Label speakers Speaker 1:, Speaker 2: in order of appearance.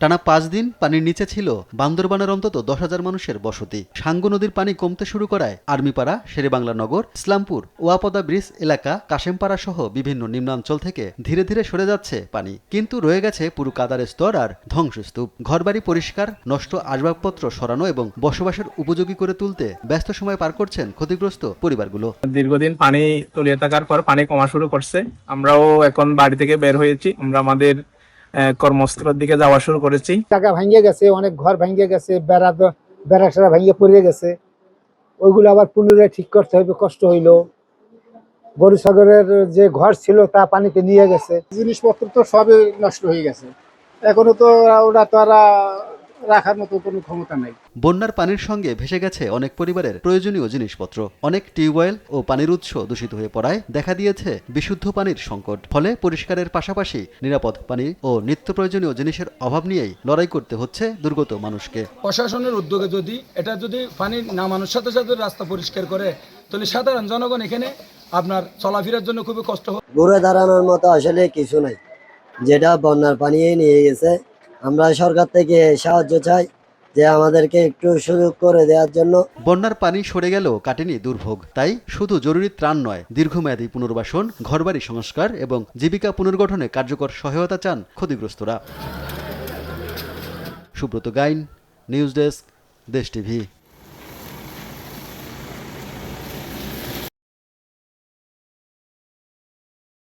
Speaker 1: টানা 5 দিন পানির নিচে ছিল বান্দরবানের অন্তত 10,000 মানুষের বসতি। সাঙ্গু নদীর পানি কমতে শুরু করায় আর্মিপাড়া, শেরেবাংলা নগর, ইসলামপুর, ওয়াপদা ব্রিজ এলাকা, কাশেমপাড়া সহ বিভিন্ন নিম্নাঞ্চল থেকে ধীরে ধীরে সরে যাচ্ছে পানি। কিন্তু রয়ে গেছে পুরো কাদার স্তর আর ধ্বংসস্তূপ। ঘরবাড়ি পরিষ্কার, নষ্ট আসবাবপত্র সরানো এবং বসবাসের উপযোগী করে তুলতে ব্যস্ত সময় পার করছেন ক্ষতিগ্রস্ত পরিবারগুলো।
Speaker 2: দীর্ঘদিন পানি তলিয়ে থাকার পর পানি কমা শুরু করছে। আমরাও এখন বাড়ি থেকে বের হয়েছি, আমরা আমাদের কর্মস্থলের দিকে যাওয়া শুরু করেছি।
Speaker 3: টাকা ভাঙিয়ে গেছে, অনেক ঘর ভাঙিয়ে গেছে, বেড়া ভাঙিয়ে পড়ে গেছে, ওইগুলো আবার পুনরায় ঠিক করতে হবে, কষ্ট হইলো। গরু ছাগলের যে ঘর ছিল তা পানিতে নিয়ে গেছে, জিনিসপত্র তো সবই নষ্ট হয়ে গেছে। এখনো তো ওরা তো আর রাখার মতো কোনো ক্ষমতা নাই।
Speaker 1: বন্যার পানির সঙ্গে ভেসে গেছে অনেক পরিবারের প্রয়োজনীয় জিনিসপত্র। অনেক টিউবওয়েল ও পানির উৎস দূষিত হয়ে পড়ায় দেখা দিয়েছে বিশুদ্ধ পানির সংকট। ফলে পরিষ্কারের পাশাপাশি নিরাপদ পানি ও নিত্য প্রয়োজনীয় জিনিসের অভাব নিয়েই লড়াই করতে হচ্ছে দুর্গত মানুষকে।
Speaker 4: প্রশাসনের উদ্যোগে যদি পানি নামানোর সাথে সাথে রাস্তা পরিষ্কার করে, তাহলে সাধারণ জনগণ এখানে আপনার চলাফেরার জন্য খুবই কষ্ট হয়।
Speaker 5: ঘুরে দাঁড়ানোর মতো আসলে কিছু নাই, যেটা বন্যার পানি নিয়ে গেছে। আমরা সরকার থেকে সাহায্য চাই, যে আমাদেরকে একটু সুযোগ করে দেওয়ার জন্য।
Speaker 1: বন্যার পানি সরে গেলেও কাটেনি দুর্ভোগ। তাই শুধু জরুরি ত্রাণ নয়, দীর্ঘমেয়াদী পুনর্বাসন, ঘরবাড়ি সংস্কার এবং জীবিকা পুনর্গঠনে কার্যকর সহায়তা চান ক্ষতিগ্রস্তরা। সুব্রত গাইন, নিউজ ডেস্ক, দেশ টিভি।